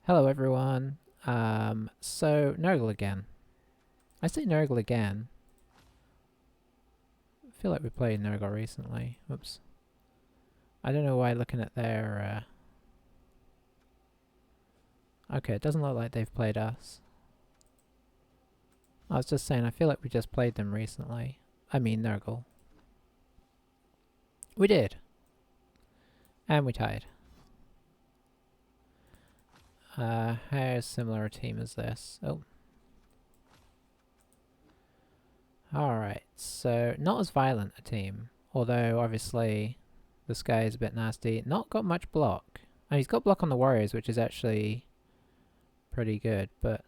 Hello everyone. So nurgle again. I say nurgle again. I feel like we played nurgle recently. Oops. I don't know why looking at their okay, it doesn't look like they've played us. I was just saying I feel like we just played them recently. I mean nurgle. We did. And we tied. How similar a team is this? Oh. Alright, so not as violent a team, although obviously this guy is a bit nasty. Not got much block. And he's got block on the warriors, which is actually pretty good, but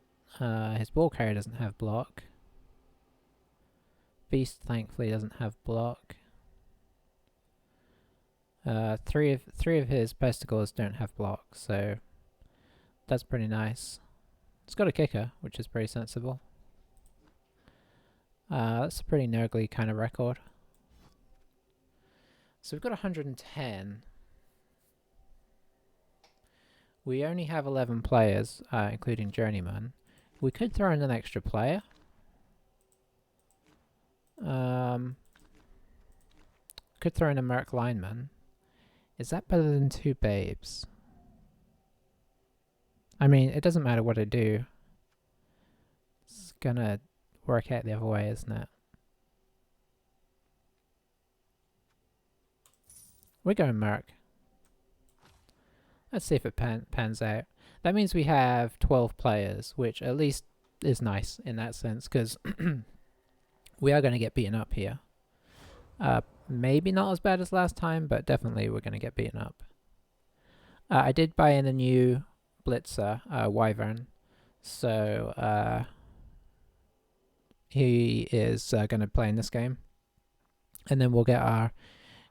his ball carrier doesn't have block. Beast thankfully doesn't have block. Three of his pesticles don't have block, so that's pretty nice. It's got a kicker, which is pretty sensible. That's a pretty nurgly kind of record. So we've got 110. We only have 11 players, including Journeyman. We could throw in an extra player. Could throw in a Merc lineman. Is that better than 2 babes? I mean, it doesn't matter what I do. It's gonna work out the other way, isn't it? We're going Merc. Let's see if it pans out. That means we have 12 players, which at least is nice in that sense, because we are going to get beaten up here. Maybe not as bad as last time, but definitely we're going to get beaten up. I did buy in a new blitzer, Wyvern, so he is going to play in this game. And then we'll get our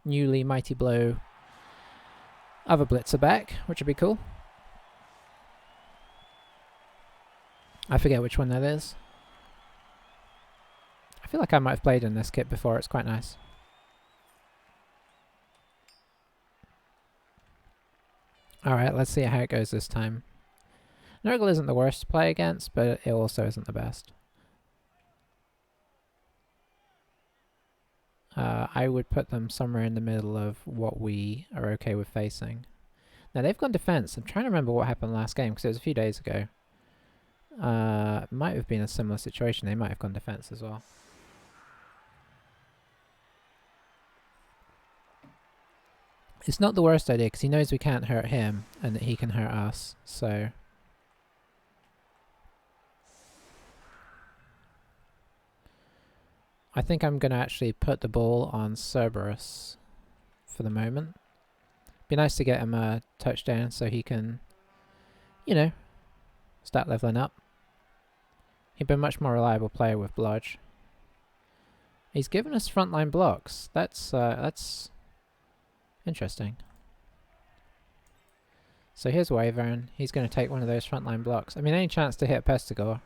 newly Mighty Blow other blitzer back, which would be cool. I forget which one that is. I feel like I might have played in this kit before, it's quite nice. Alright, let's see how it goes this time. Nurgle isn't the worst to play against, but it also isn't the best. I would put them somewhere in the middle of what we are okay with facing. Now they've gone defense. I'm trying to remember what happened last game because it was a few days ago. Might have been a similar situation. They might have gone defense as well. It's not the worst idea because he knows we can't hurt him and that he can hurt us, so... I think I'm going to actually put the ball on Cerberus for the moment. Be nice to get him a touchdown so he can, you know, start leveling up. He'd be a much more reliable player with Blodge. He's given us frontline blocks. That's interesting. So here's Wyvern. He's going to take one of those frontline blocks. I mean, any chance to hit Pestigore.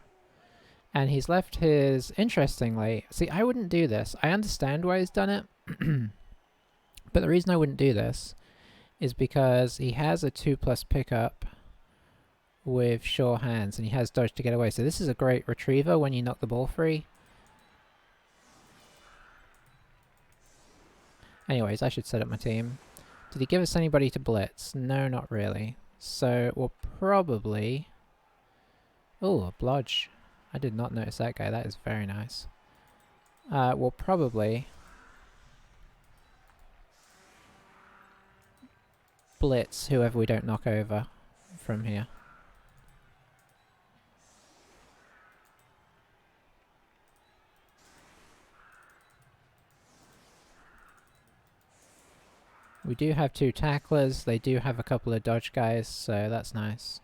And he's left his... Interestingly... See, I wouldn't do this. I understand why he's done it. But the reason I wouldn't do this is because he has a 2+ pickup with sure hands. And he has dodge to get away. So this is a great retriever when you knock the ball free. Anyways, I should set up my team. Did he give us anybody to blitz? No, not really. So we'll probably... Oh, a blodge. I did not notice that guy. That is very nice. We'll probably blitz whoever we don't knock over from here. We do have 2 tacklers. They do have a couple of dodge guys, so that's nice.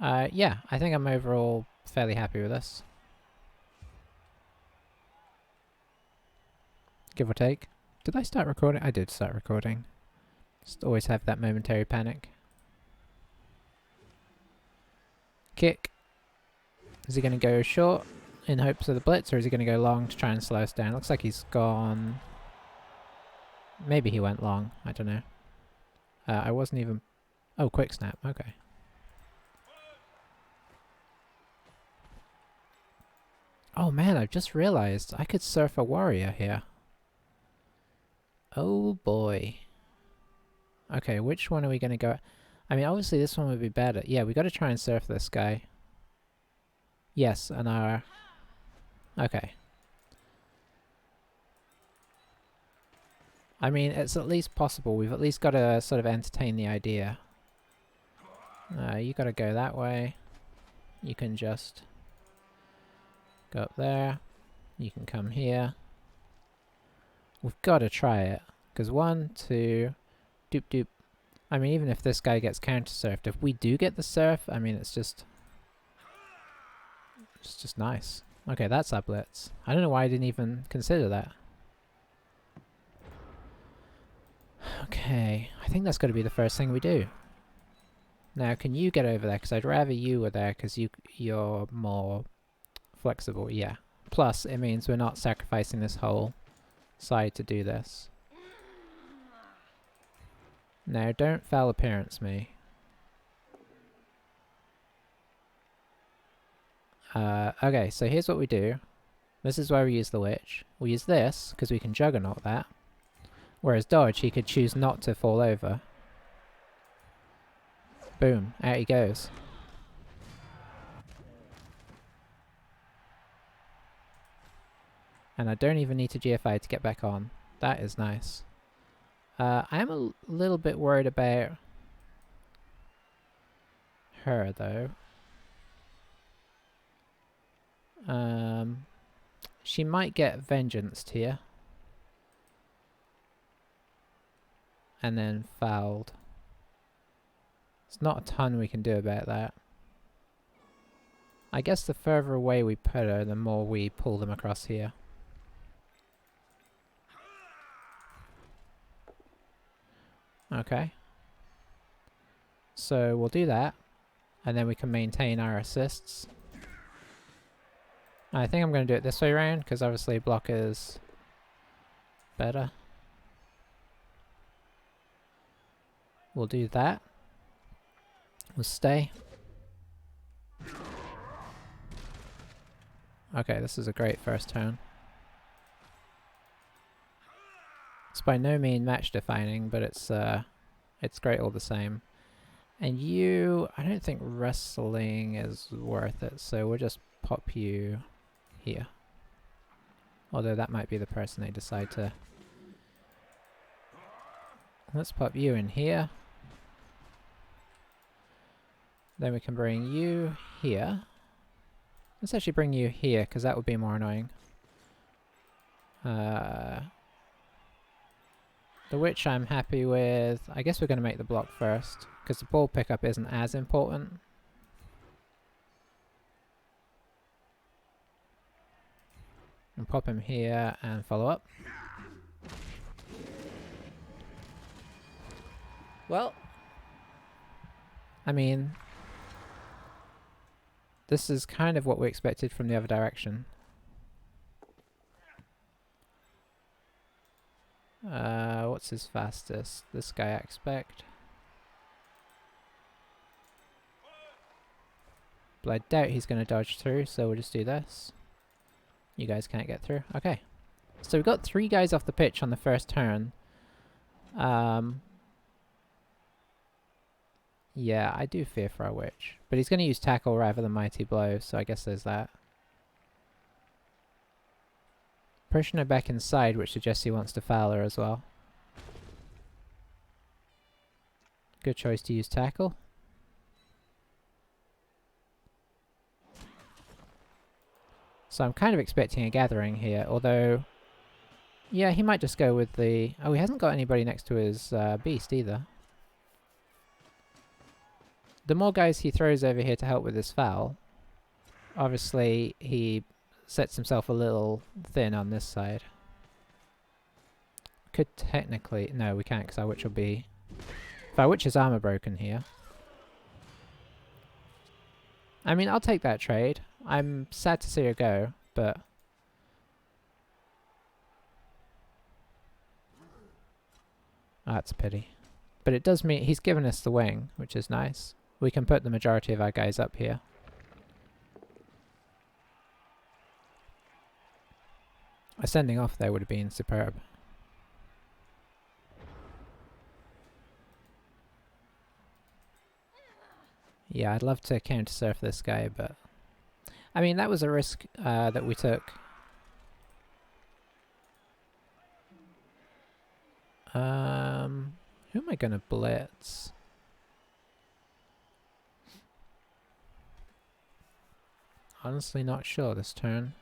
Yeah, I think I'm overall fairly happy with this. Give or take. Did I start recording? I did start recording. Just always have that momentary panic. Kick. Is he going to go short in hopes of the blitz, or is he going to go long to try and slow us down? Looks like he's gone... Maybe he went long. I don't know. I wasn't even... Oh, quick snap. Okay. Oh man, I've just realized I could surf a warrior here. Oh boy. Okay, which one are we gonna go? I mean, obviously this one would be better. Yeah, we gotta try and surf this guy. Yes, an hour. Okay. I mean, it's at least possible. We've at least got to sort of entertain the idea. You gotta go that way. You can just go up there. You can come here. We've got to try it. Because 1, 2, doop doop. I mean, even if this guy gets counter-surfed, if we do get the surf, I mean, it's just nice. Okay, that's our blitz. I don't know why I didn't even consider that. Okay, I think that's got to be the first thing we do. Now, can you get over there? Because I'd rather you were there, because you're more flexible. Yeah. Plus, it means we're not sacrificing this whole side to do this. Now, don't foul appearance me. Okay, so here's what we do. This is where we use the witch. We use this, because we can juggernaut that. Whereas dodge, he could choose not to fall over. Boom, out he goes. And I don't even need to GFI to get back on. That is nice. I am a little bit worried about her, though. She might get vengeanced here. And then fouled. There's not a ton we can do about that. I guess the further away we put her, the more we pull them across here. Okay. So we'll do that. And then we can maintain our assists. I think I'm going to do it this way around, because obviously block is better. We'll do that. We'll stay. Okay, this is a great first turn. It's by no means match defining, but it's great all the same. And you, I don't think wrestling is worth it, so we'll just pop you here. Although that might be the person they decide to. Let's pop you in here. Then we can bring you here. Let's actually bring you here, because that would be more annoying. The witch I'm happy with. I guess we're going to make the block first, because the ball pickup isn't as important. And pop him here and follow up. Well, I mean, this is kind of what we expected from the other direction. What's his fastest? This guy, I expect. But I doubt he's going to dodge through, so we'll just do this. You guys can't get through. Okay. So we've got 3 guys off the pitch on the first turn. Yeah, I do fear for our witch. But he's going to use tackle rather than mighty blow, so I guess there's that. Pushing her back inside, which suggests he wants to foul her as well. Good choice to use tackle. So I'm kind of expecting a gathering here, although... yeah, he might just go with the... oh, he hasn't got anybody next to his beast either. The more guys he throws over here to help with his foul, obviously he sets himself a little thin on this side. Could technically... no, we can't, because our witch will be... if our witch's armor broken here. I mean, I'll take that trade. I'm sad to see her go, but... oh, that's a pity. But it does mean he's given us the wing, which is nice. We can put the majority of our guys up here. A sending off there would have been superb. Yeah, I'd love to counter-surf this guy, but... I mean, that was a risk that we took. Who am I gonna blitz? Honestly not sure this turn.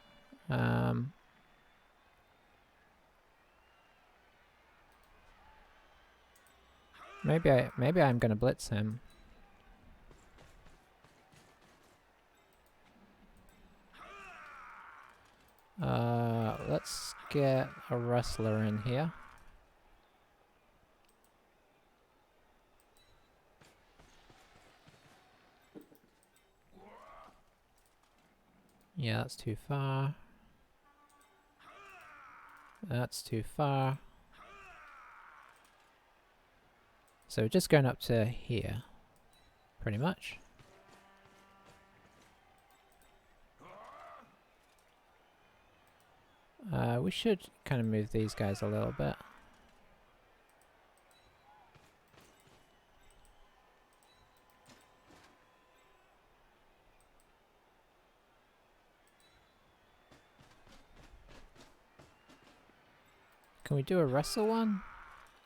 Maybe I'm gonna blitz him. Let's get a wrestler in here. Yeah, that's too far. That's too far. So we're just going up to here, pretty much. We should kind of move these guys a little bit. Can we do a wrestle one?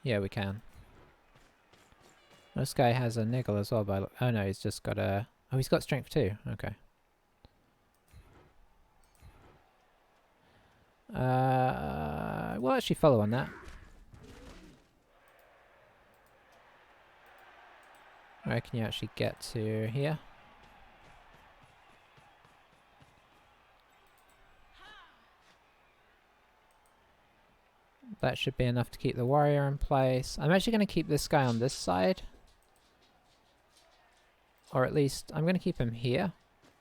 Yeah, we can. This guy has a niggle as well, but oh no, he's just got a... Oh, he's got strength too. Okay. We'll actually follow on that. Where can you actually get to here? That should be enough to keep the warrior in place. I'm actually going to keep this guy on this side. Or at least, I'm going to keep him here.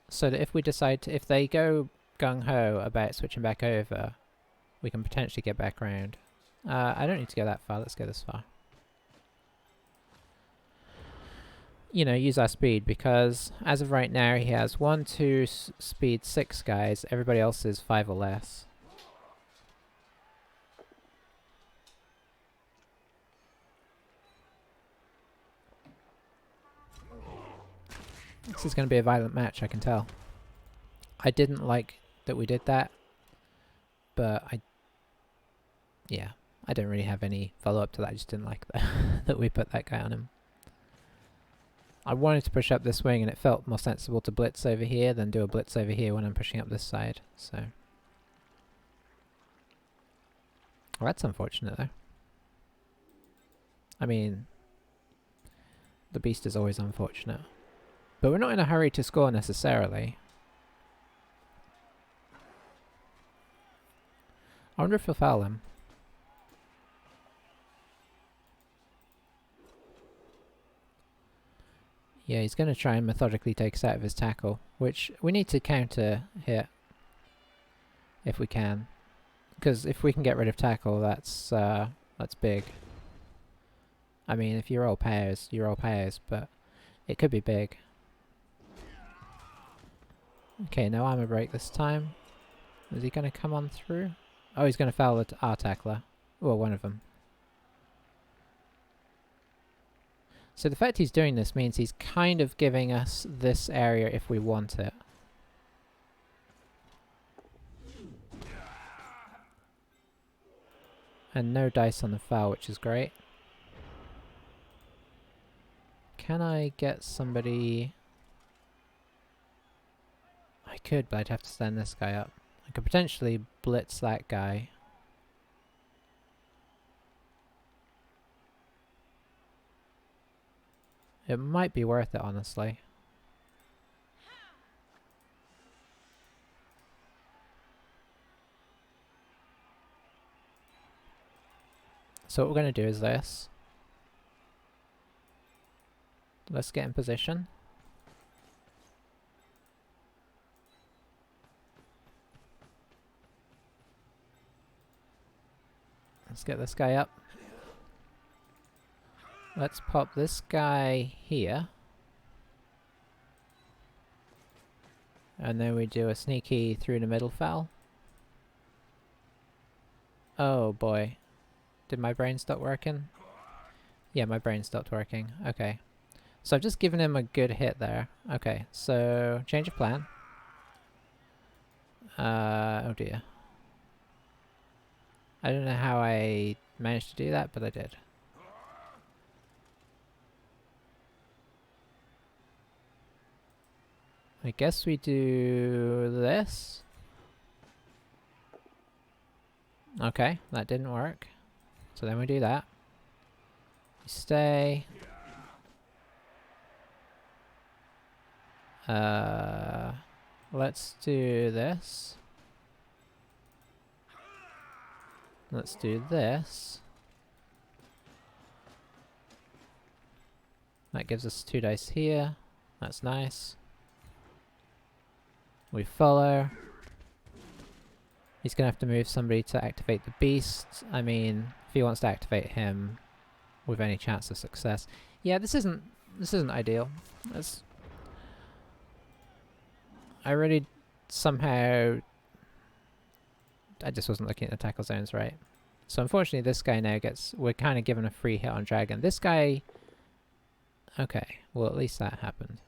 So that if we decide to, if they go gung-ho about switching back over, we can potentially get back around. I don't need to go that far, let's go this far. You know, use our speed, because as of right now he has 1, 2, speed 6 guys, everybody else is 5 or less. This is going to be a violent match, I can tell. I didn't like that we did that, but yeah, I don't really have any follow-up to that. I just didn't like that, that we put that guy on him. I wanted to push up this wing, and it felt more sensible to blitz over here than do a blitz over here when I'm pushing up this side, so... Well, that's unfortunate, though. I mean, the beast is always unfortunate. But we're not in a hurry to score, necessarily. I wonder if he'll foul him. Yeah, he's going to try and methodically take us out of his tackle, which we need to counter hit if we can. Because if we can get rid of tackle, that's big. I mean, if you roll pairs, but it could be big. Okay, no armor break this time. Is he going to come on through? Oh, he's going to foul our tackler. Well, one of them. So the fact he's doing this means he's kind of giving us this area if we want it. And no dice on the foul, which is great. Can I get somebody... I could, but I'd have to stand this guy up. I could potentially blitz that guy. It might be worth it, honestly. So what we're going to do is this. Let's get in position. Let's get this guy up. Let's pop this guy here. And then we do a sneaky through the middle foul. Oh boy. Did my brain stop working? Yeah, my brain stopped working. Okay. So I've just given him a good hit there. Okay, so change of plan. Oh dear. I don't know how I managed to do that, but I did. I guess we do this. Okay, that didn't work. So then we do that. We stay. Let's do this. Let's do this. That gives us 2 dice here. That's nice. We follow. He's gonna have to move somebody to activate the beast. I mean, if he wants to activate him with any chance of success. Yeah, this isn't ideal. I really somehow I just wasn't looking at the tackle zones right. So unfortunately this guy now we're kind of given a free hit on dragon. This guy, okay, well at least that happened.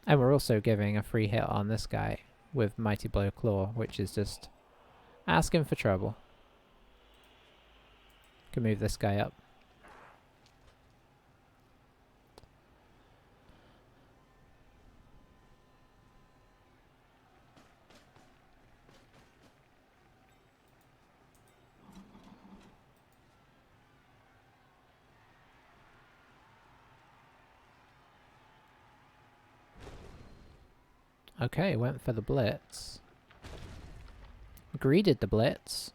And we're also giving a free hit on this guy with Mighty Blow Claw, which is just asking for trouble. Can move this guy up. Okay, went for the blitz. Greeted the blitz.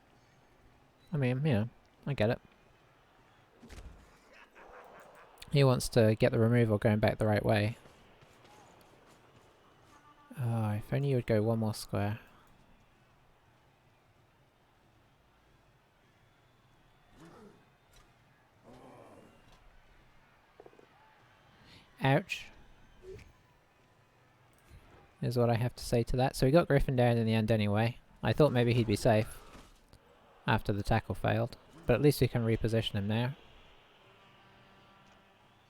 I mean, you know, I get it. He wants to get the removal going back the right way. Oh, if only you would go one more square. Ouch. Is what I have to say to that. So we got Griffin down in the end anyway. I thought maybe he'd be safe after the tackle failed, but at least we can reposition him now.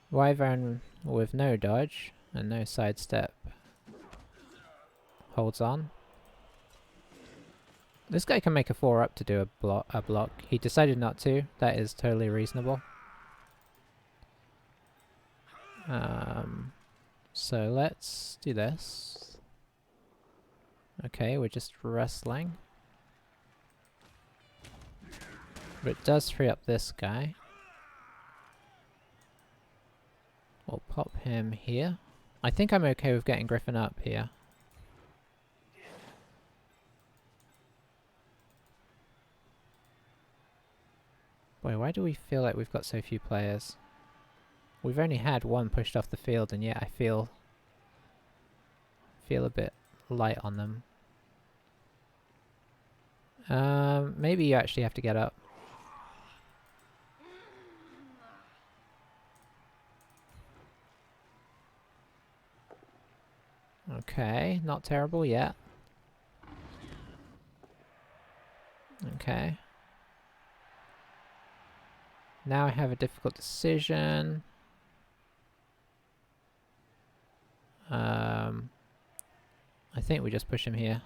Wyvern with no dodge and no sidestep holds on. This guy can make a 4-up to do a block. He decided not to. That is totally reasonable. So let's do this. Okay, we're just wrestling. But it does free up this guy. We'll pop him here. I think I'm okay with getting Griffin up here. Boy, why do we feel like we've got so few players? We've only had one pushed off the field, and yet I feel a bit light on them. Maybe you actually have to get up. Okay, not terrible yet. Okay. Now I have a difficult decision. I think we just push him here.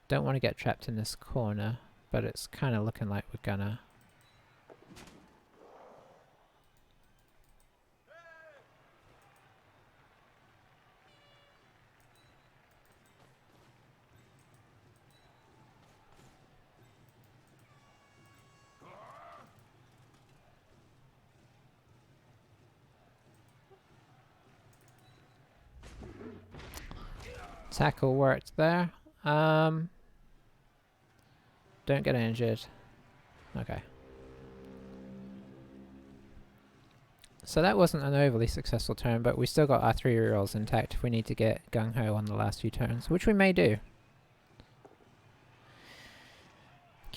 Don't want to get trapped in this corner, but it's kind of looking like we're gonna. Tackle worked there. Don't get injured. Okay. So that wasn't an overly successful turn, but we still got our 3 rerolls intact if we need to get gung-ho on the last few turns, which we may do.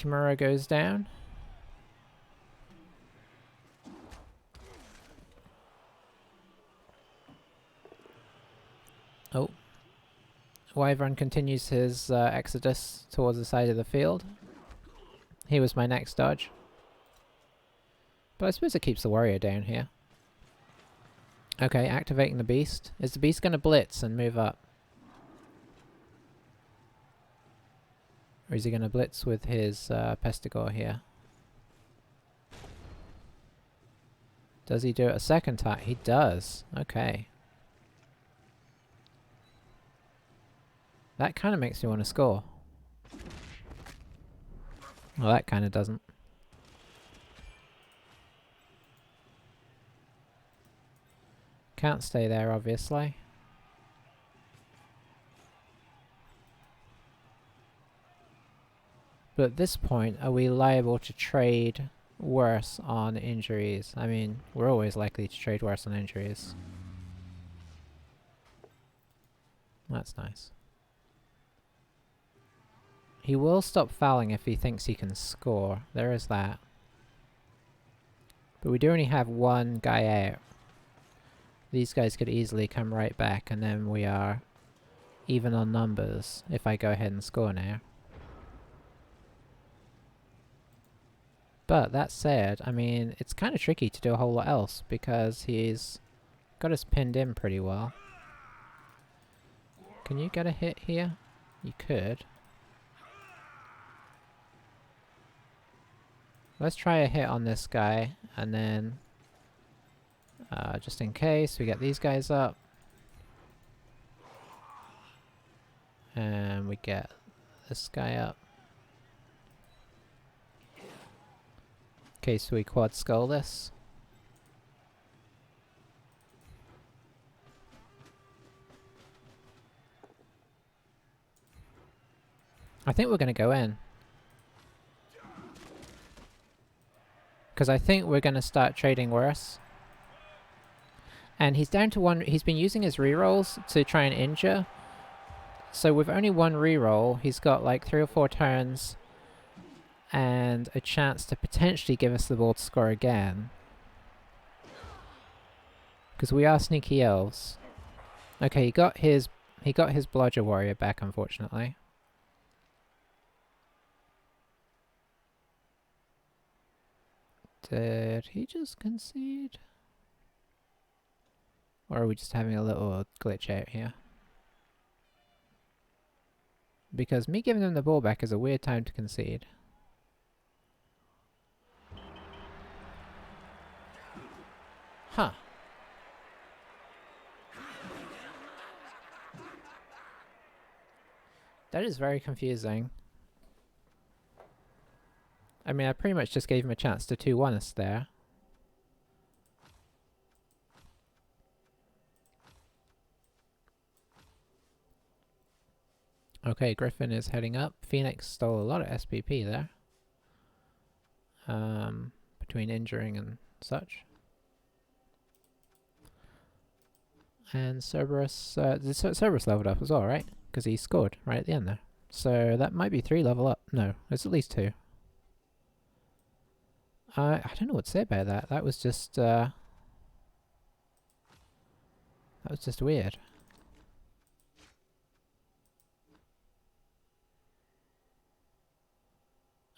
Kimura goes down. Oh. Wyvern continues his exodus towards the side of the field. He was my next dodge. But I suppose it keeps the warrior down here. Okay, activating the beast. Is the beast going to blitz and move up? Or is he going to blitz with his Pestigore here? Does he do it a second time? He does. Okay. That kind of makes me want to score. Well, that kind of doesn't. Can't stay there, obviously. But at this point, are we liable to trade worse on injuries? I mean, we're always likely to trade worse on injuries. That's nice. He will stop fouling if he thinks he can score. There is that. But we do only have one guy out. These guys could easily come right back, and then we are even on numbers if I go ahead and score now. But that said, I mean, it's kind of tricky to do a whole lot else because he's got us pinned in pretty well. Can you get a hit here? You could. Let's try a hit on this guy, and then just in case, we get these guys up. And we get this guy up. In case we quad skull this. I think we're going to go in. Because I think we're going to start trading worse. And he's down to one. He's been using his rerolls to try and injure. So with only one reroll, he's got like 3 or 4 turns and a chance to potentially give us the ball to score again. Because we are sneaky elves. Okay, he got his blodger warrior back, unfortunately. Did he just concede? Or are we just having a little glitch out here? Because me giving him the ball back is a weird time to concede. Huh. That is very confusing. I mean, I pretty much just gave him a chance to 2-1 us there. Okay, Griffin is heading up. Phoenix stole a lot of SPP there. Between injuring and such. And Cerberus, Cerberus leveled up as well, right? Because he scored right at the end there. So that might be 3 level up. No, it's at least 2. I don't know what to say about that. That was just weird.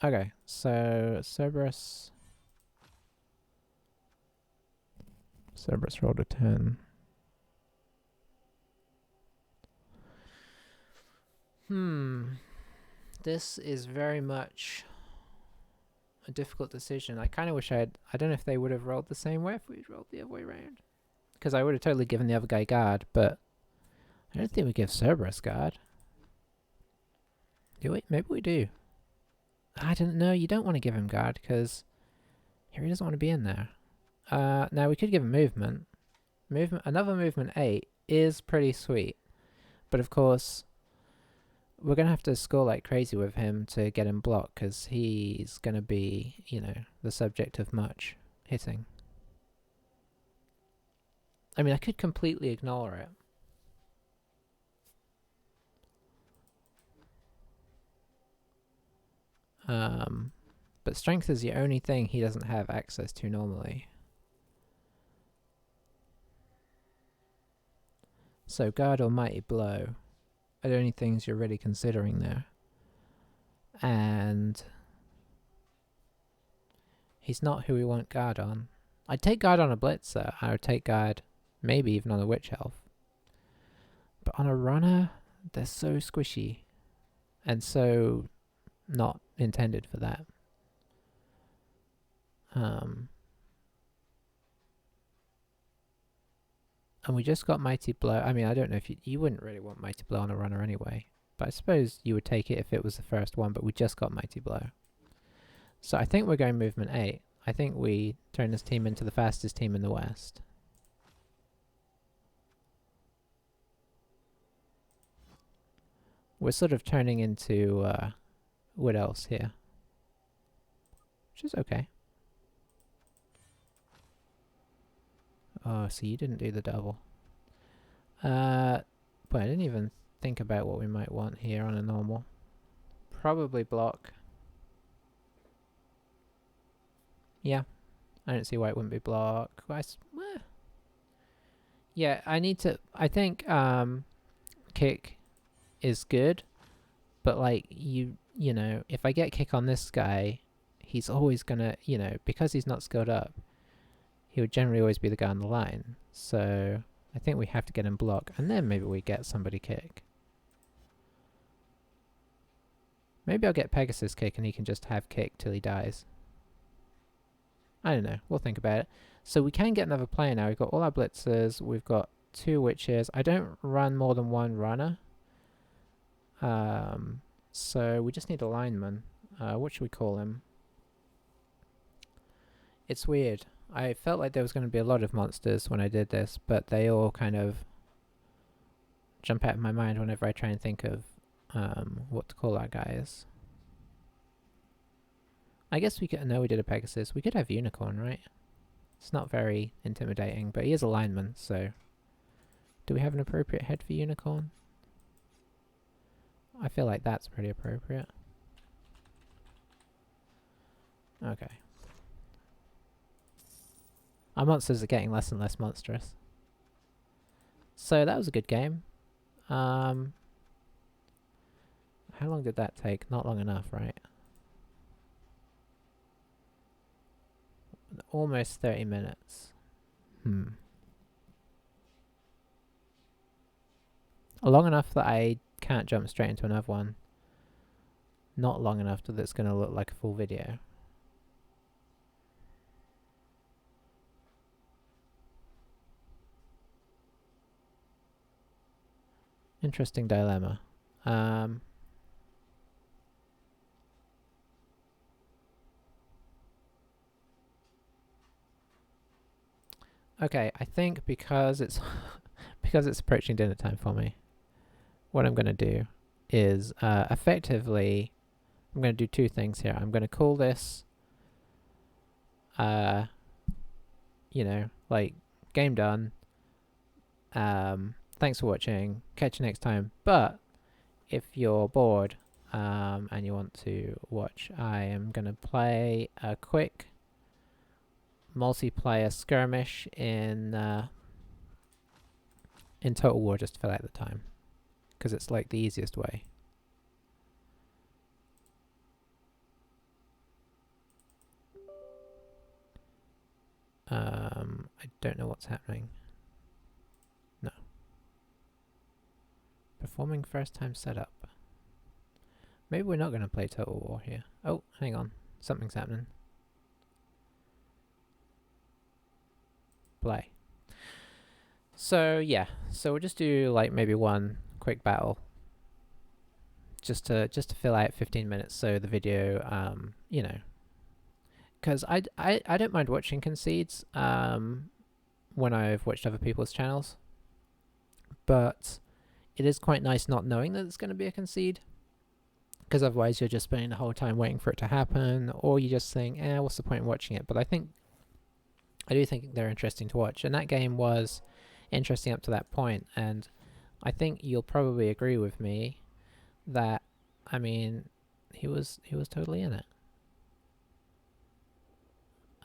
Okay, so Cerberus rolled a 10. This is very much a difficult decision. I kind of wish I don't know if they would have rolled the same way if we'd rolled the other way around. Because I would have totally given the other guy guard, but I don't think we give Cerberus guard. Do we? Maybe we do. I don't know. You don't want to give him guard because he doesn't want to be in there. Now we could give him movement. Another movement 8 is pretty sweet. But of course, we're going to have to score like crazy with him to get him blocked because he's going to be, you know, the subject of much hitting. I mean, I could completely ignore it. But strength is the only thing he doesn't have access to normally. So guard or mighty blow are the only things you're really considering there. And he's not who we want guard on. I'd take guard on a blitzer. I would take guard maybe even on a witch elf. But on a runner, they're so squishy. And so not intended for that. And we just got Mighty Blow. I mean, I don't know if you wouldn't really want Mighty Blow on a runner anyway. But I suppose you would take it if it was the first one, but we just got Mighty Blow. So I think we're going movement 8. I think we turn this team into the fastest team in the West. We're sort of turning into Wood Elves here. Which is okay. Oh, so you didn't do the double. But I didn't even think about what we might want here on a normal. Probably block. Yeah. I don't see why it wouldn't be block. Yeah, I need to... I think kick is good. But like, you know, if I get kick on this guy, he's always gonna, you know, because he's not skilled up, he would generally always be the guy on the line. So I think we have to get him block, and then maybe we get somebody kick. Maybe I'll get Pegasus kick and he can just have kick till he dies. I don't know. We'll think about it. So we can get another player now. We've got all our blitzers. We've got 2 witches. I don't run more than 1 runner. So we just need a lineman. What should we call him? It's weird. I felt like there was going to be a lot of monsters when I did this, but they all kind of jump out of my mind whenever I try and think of what to call our guys. I guess we could... No, we did a Pegasus. We could have Unicorn, right? It's not very intimidating, but he is a lineman, so... Do we have an appropriate head for Unicorn? I feel like that's pretty appropriate. Okay. Our monsters are getting less and less monstrous. So that was a good game. How long did that take? Not long enough, right? Almost 30 minutes. Long enough that I can't jump straight into another one. Not long enough that it's going to look like a full video. Interesting dilemma. Okay, I think because it's because it's approaching dinner time for me, what I'm going to do is effectively I'm going to do 2 things here. I'm going to call this you know, like, game done. Thanks for watching. Catch you next time. But if you're bored and you want to watch, I am going to play a quick multiplayer skirmish in Total War just to fill out the time, because it's like the easiest way. I don't know what's happening. No. Performing first time setup. Maybe we're not going to play Total War here. Oh, hang on. Something's happening. Play. So yeah, so we'll just do like maybe one quick battle, just to fill out 15 minutes. So the video, you know, because I don't mind watching concedes when I've watched other people's channels, but it is quite nice not knowing that it's going to be a concede, because otherwise you're just spending the whole time waiting for it to happen, or you just think, what's the point in watching it? But I do think they're interesting to watch, and that game was interesting up to that point, and I think you'll probably agree with me that, I mean, he was totally in it.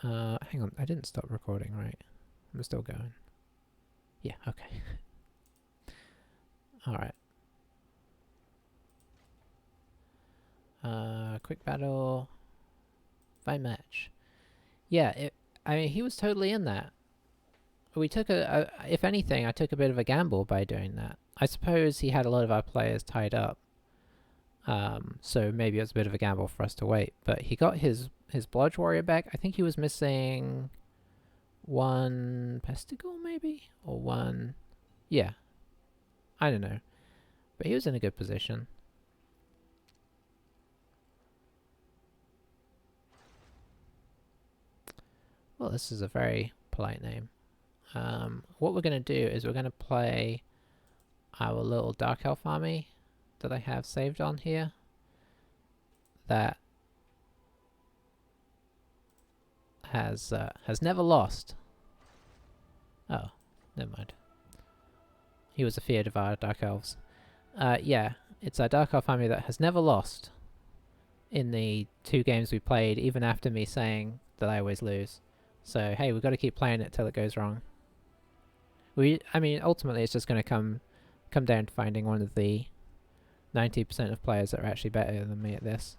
Hang on, I didn't stop recording, right? I'm still going. Yeah, okay. Alright. Quick battle. Find match. Yeah, I mean, he was totally in that. We took if anything, I took a bit of a gamble by doing that. I suppose he had a lot of our players tied up. So maybe it was a bit of a gamble for us to wait. But he got his Blodge Warrior back. I think he was missing one Pesticle, maybe? Or one... Yeah. I don't know. But he was in a good position. Well, this is a very polite name. What we're going to do is we're going to play our little Dark Elf army that I have saved on here. That has never lost. Oh, never mind. He was afeared of our Dark Elves. Yeah, it's our Dark Elf army that has never lost in the 2 games we played, even after me saying that I always lose. So hey, we've got to keep playing it till it goes wrong. I mean, ultimately it's just going to come down to finding one of the 90% of players that are actually better than me at this.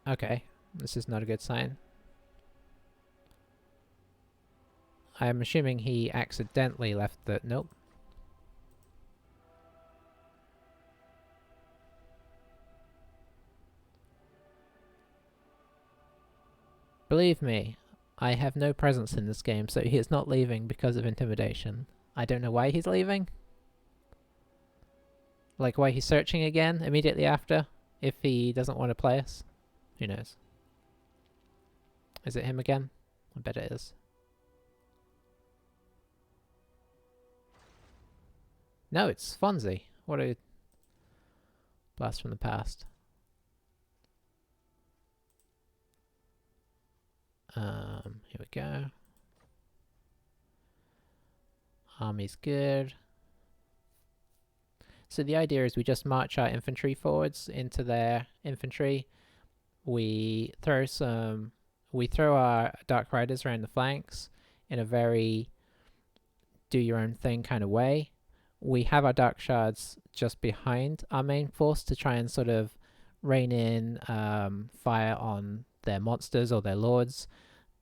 Okay, this is not a good sign. I'm assuming he accidentally left the... Nope. Believe me, I have no presence in this game, so he is not leaving because of intimidation. I don't know why he's leaving. Like, why he's searching again immediately after, if he doesn't want to play us. Who knows? Is it him again? I bet it is. No, it's Fonzie. What a blast from the past. Here we go. Army's good. So the idea is we just march our infantry forwards into their infantry. We throw our Dark Riders around the flanks in a very do your own thing kind of way. We have our Dark Shards just behind our main force to try and sort of rain in fire on their monsters or their lords.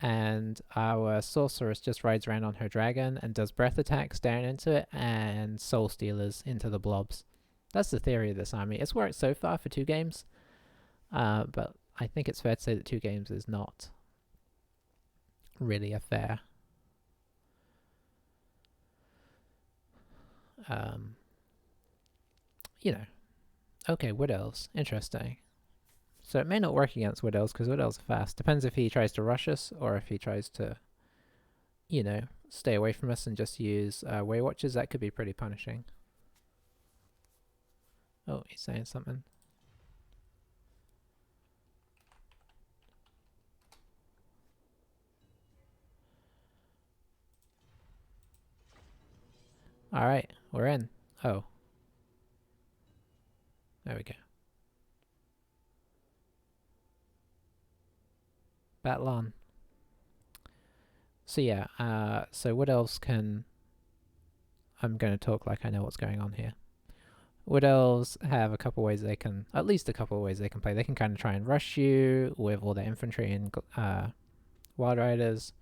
And our sorceress just rides around on her dragon and does breath attacks down into it and soul stealers into the blobs. That's the theory of this army. It's worked so far for 2 games, but I think it's fair to say that 2 games is not really a fair you know. Okay, Wood Elves. Interesting. So it may not work against Wood Elves because Wood Elves are fast. Depends if he tries to rush us or if he tries to, you know, stay away from us and just use Way Watchers. That could be pretty punishing. Oh, he's saying something. Alright, we're in. Oh. There we go. Battle on. So yeah, so Wood Elves can... I'm going to talk like I know what's going on here. Wood Elves have a couple ways they can... At least a couple of ways they can play. They can kind of try and rush you with all their infantry and Wild Riders.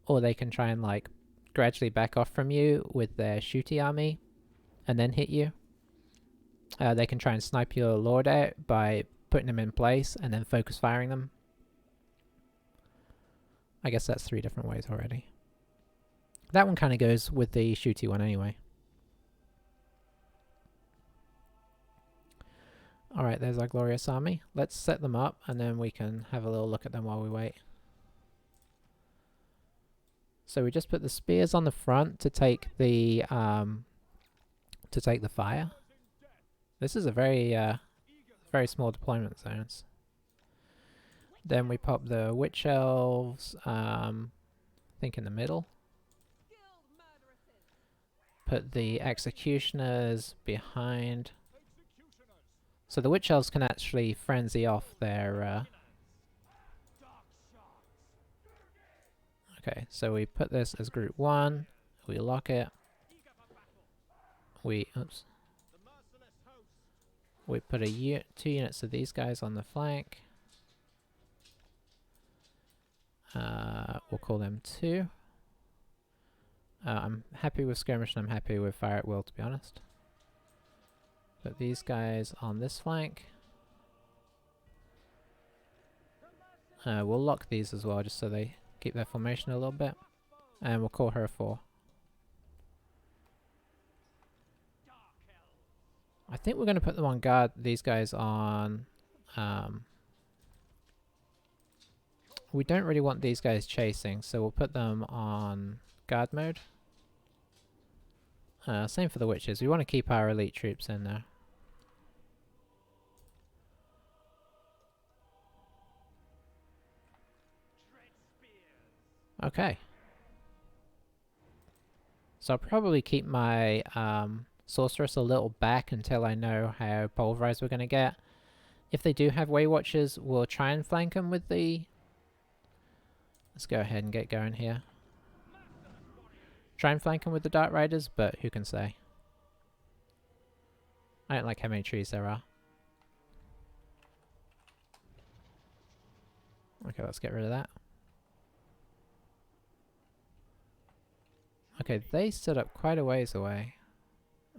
Or they can try and like gradually back off from you with their shooty army and then hit you. They can try and snipe your lord out by putting them in place and then focus firing them. I guess that's 3 different ways already. That one kind of goes with the shooty one anyway. Alright, there's our glorious army. Let's set them up and then we can have a little look at them while we wait. So we just put the spears on the front to take the fire. This is a very very small deployment zones. Then we pop the witch elves, I think in the middle. Put the executioners behind. So the witch elves can actually frenzy off their... Okay, so we put this as group 1. We lock it. We... Oops. We put 2 units of these guys on the flank. We'll call them 2. I'm happy with skirmish and I'm happy with fire at will, to be honest. Put these guys on this flank. We'll lock these as well, just so they keep their formation a little bit. And we'll call her 4. I think we're going to put them on guard, these guys on... we don't really want these guys chasing, so we'll put them on guard mode. Same for the witches. We want to keep our elite troops in there. Okay. So I'll probably keep my sorceress a little back until I know how pulverized we're going to get. If they do have Way Watchers, we'll try and flank them with the... Let's go ahead and get going here. Try and flank them with the Dark Riders, but who can say? I don't like how many trees there are. Okay, let's get rid of that. Okay, they stood up quite a ways away.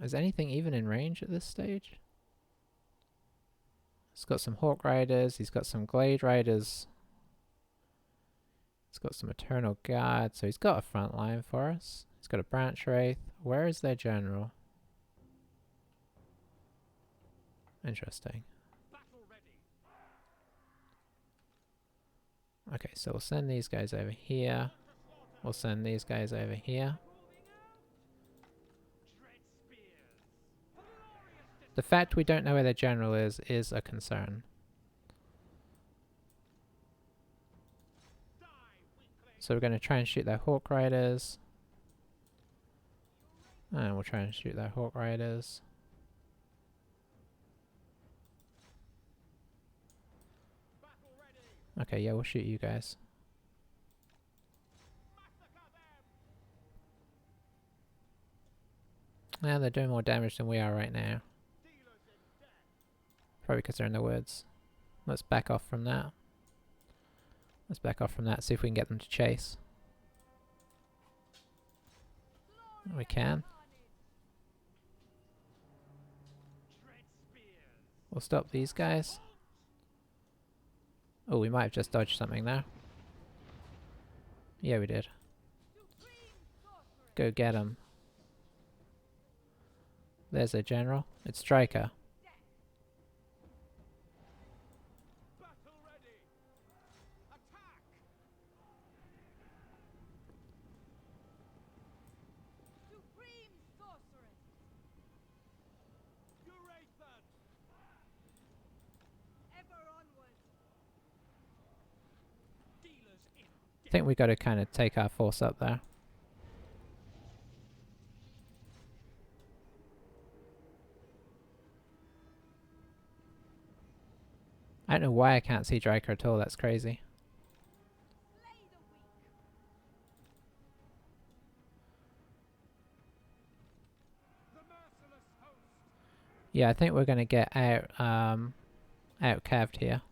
Is anything even in range at this stage? He's got some Hawk Riders, he's got some Glade Riders. He's got some Eternal Guard, so he's got a front line for us. He's got a Branch Wraith. Where is their general? Interesting. Okay, so we'll send these guys over here. We'll send these guys over here. The fact we don't know where their general is a concern. So we're going to try and shoot their Hawk Riders. And we'll try and shoot their Hawk Riders. Okay, yeah, we'll shoot you guys. Yeah, they're doing more damage than we are right now. Probably because they're in the woods. Let's back off from that. Let's back off from that, see if we can get them to chase. We can. We'll stop these guys. Oh, we might have just dodged something there. Yeah, we did. Go get him. There's a general. It's Striker. I think we got to kind of take our force up there. I don't know why I can't see Dryker at all, that's crazy. Yeah, I think we're going to get out-calved here.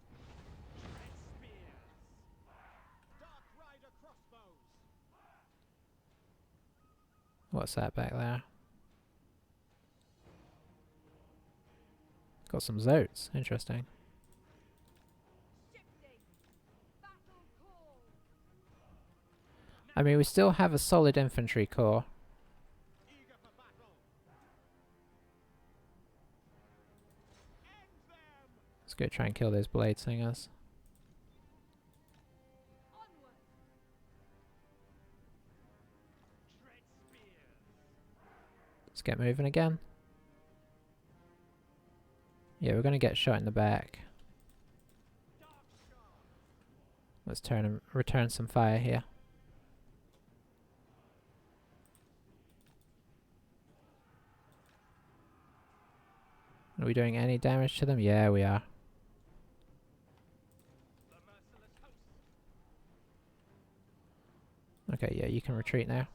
What's that back there? Got some Zotes, interesting. I mean, we still have a solid infantry corps. Let's go try and kill those blade singers. Let's get moving again. Yeah, we're going to get shot in the back. Let's return some fire here. Are we doing any damage to them? Yeah, we are. Okay, yeah, you can retreat now.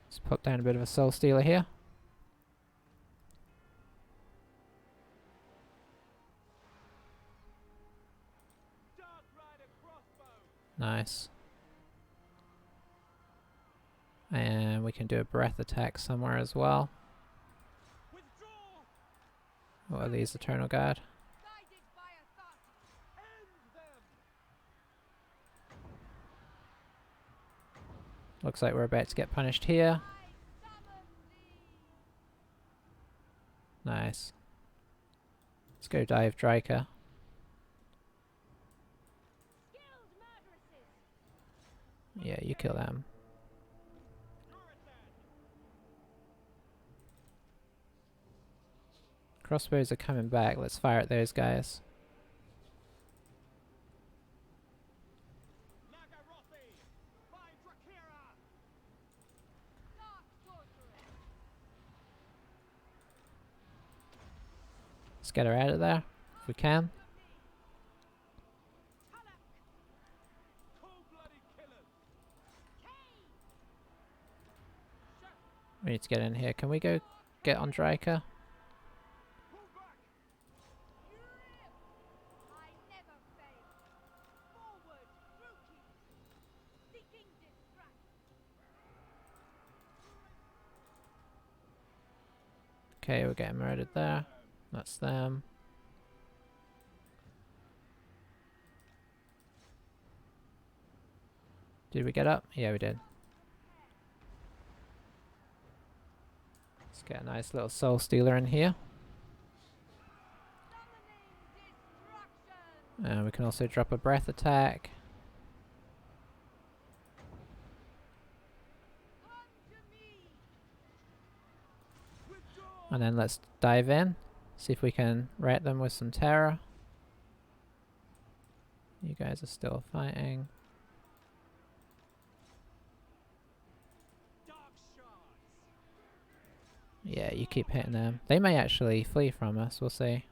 Let's put down a bit of a soul stealer here. Nice. And we can do a breath attack somewhere as well. What are these, Eternal Guard? Looks like we're about to get punished here. Nice. Let's go dive Dryker. Yeah, you kill them. Crossbows are coming back. Let's fire at those guys. Let's get her out of there if we can. We need to get in here. Can we go get on Dryker? Okay, we're getting murdered there. That's them. Did we get up? Yeah, we did. Let's get a nice little soul stealer in here. And we can also drop a breath attack. And then let's dive in. See if we can rat them with some terror. You guys are still fighting. Yeah, you keep hitting them. They may actually flee from us, we'll see.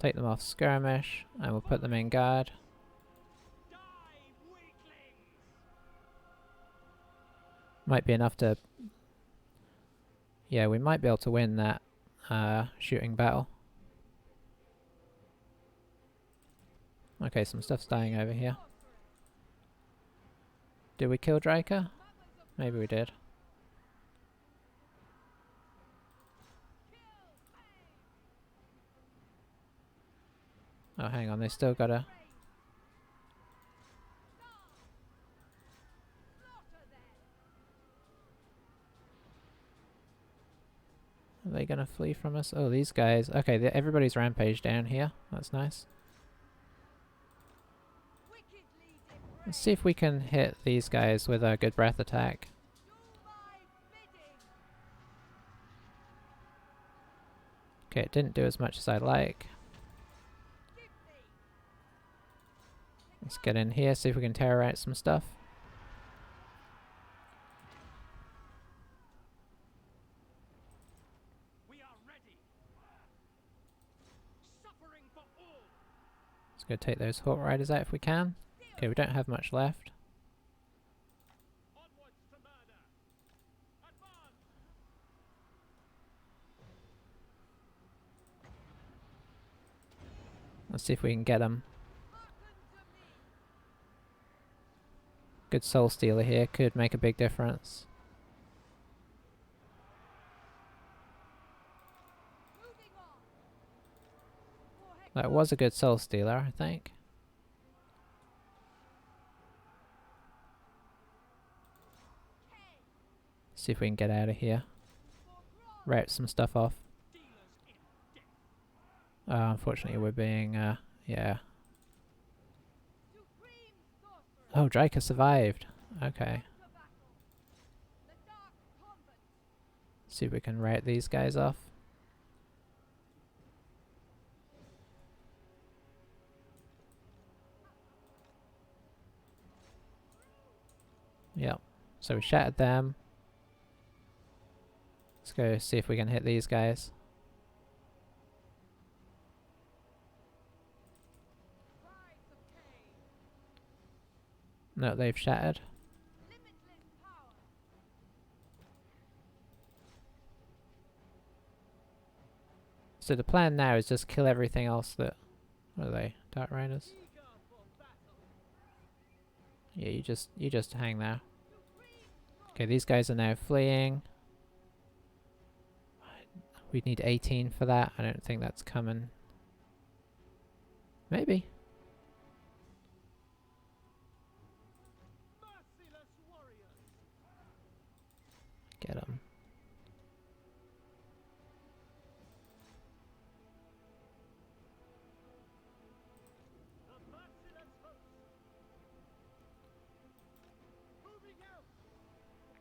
Take them off skirmish, and we'll put them in guard. Might be enough to... Yeah, we might be able to win that shooting battle. Okay, some stuff's dying over here. Did we kill Dryker? Maybe we did. Oh, hang on, they still gotta... Are they gonna flee from us? Oh, these guys. Okay, everybody's rampage down here. That's nice. Let's see if we can hit these guys with a good breath attack. Okay, it didn't do as much as I'd like. Let's get in here, see if we can tear out some stuff. Let's go take those Hawk Riders out if we can. Okay, we don't have much left. Let's see if we can get them. Good soul stealer here, could make a big difference. That was a good soul stealer, I think. See if we can get out of here. Route some stuff off. Unfortunately we're being, yeah. Oh, Dryker survived. Okay. See if we can write these guys off. Yep. So we shattered them. Let's go see if we can hit these guys. No, they've shattered. So the plan now is just kill everything else that... What are they? Dark Riders? Yeah, you just hang there. Okay, these guys are now fleeing. We'd need 18 for that. I don't think that's coming. Maybe. Get them.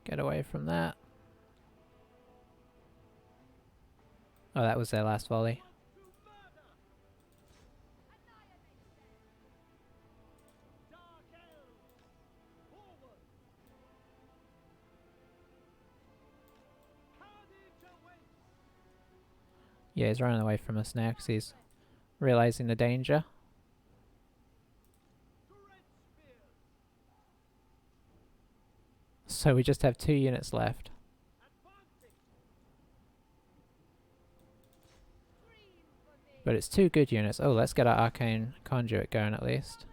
Get away from that. Oh, that was their last volley. Yeah, he's running away from us now because he's realizing the danger. So we just have 2 units left. But it's 2 good units. Oh, let's get our arcane conduit going at least.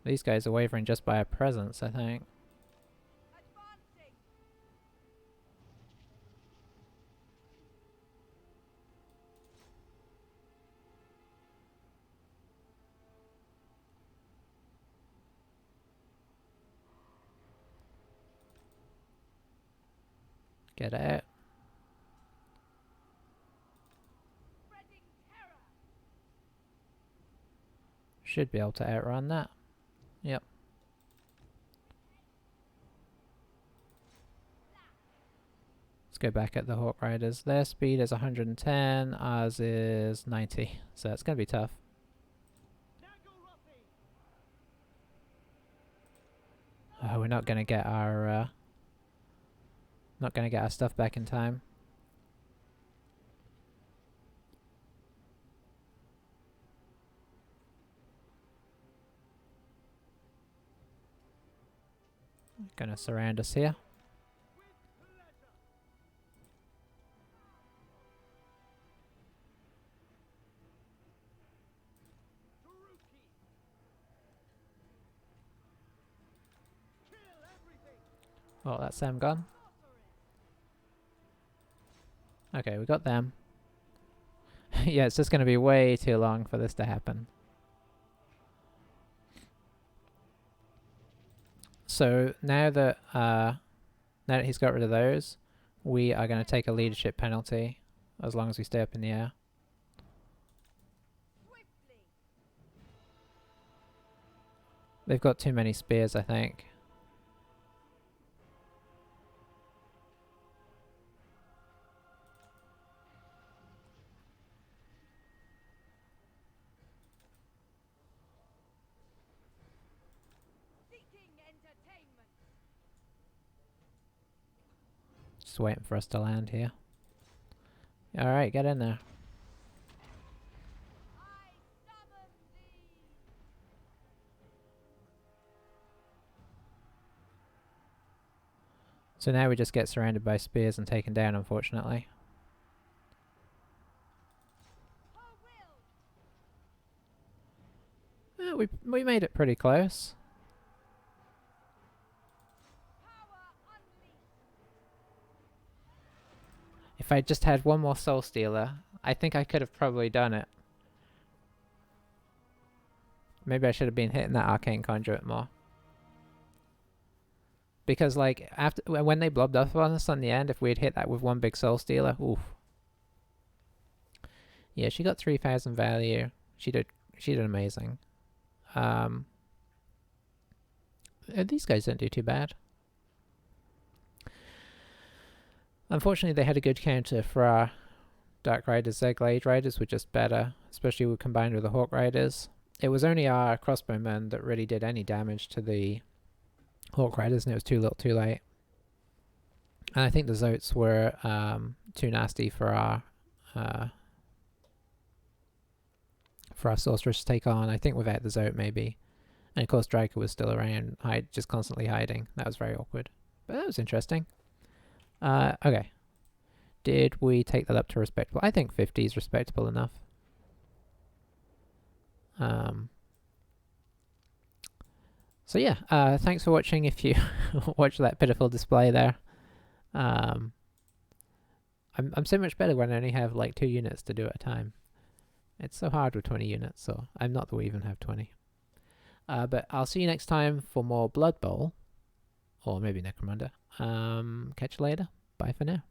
These guys are wavering just by our presence, I think. Get out. Should be able to outrun that. Yep. Let's go back at the Hawk Riders. Their speed is 110, ours is 90. So it's going to be tough. Oh, we're not going to get our stuff back in time. Gonna surround us here. Oh, that's them gone. Okay, we got them. Yeah, it's just gonna be way too long for this to happen. So now that he's got rid of those, we are going to take a leadership penalty as long as we stay up in the air. They've got too many spears, I think. Just waiting for us to land here. Alright, get in there. So now we just get surrounded by spears and taken down, unfortunately. We made it pretty close. If I just had one more Soul Stealer, I think I could have probably done it. Maybe I should have been hitting that Arcane Conduit more. Because, like, when they blobbed up on us on the end, if we had hit that with one big Soul Stealer, oof. Yeah, she got 3,000 value. She did amazing. These guys don't do too bad. Unfortunately, they had a good counter for our Dark Riders. Their Glade Riders were just better, especially when combined with the Hawk Riders. It was only our crossbowmen that really did any damage to the Hawk Riders, and it was too little too late. And I think the Zotes were too nasty for our sorceress to take on. I think without the Zote maybe. And of course Draco was still around, just constantly hiding. That was very awkward. But that was interesting. Okay. Did we take that up to respectable? I think 50 is respectable enough. So yeah, thanks for watching if you watch that pitiful display there. I'm so much better when I only have like 2 units to do at a time. It's so hard with 20 units, so I'm not that we even have 20. But I'll see you next time for more Blood Bowl. Or maybe Necromunda. Catch you later. Bye for now.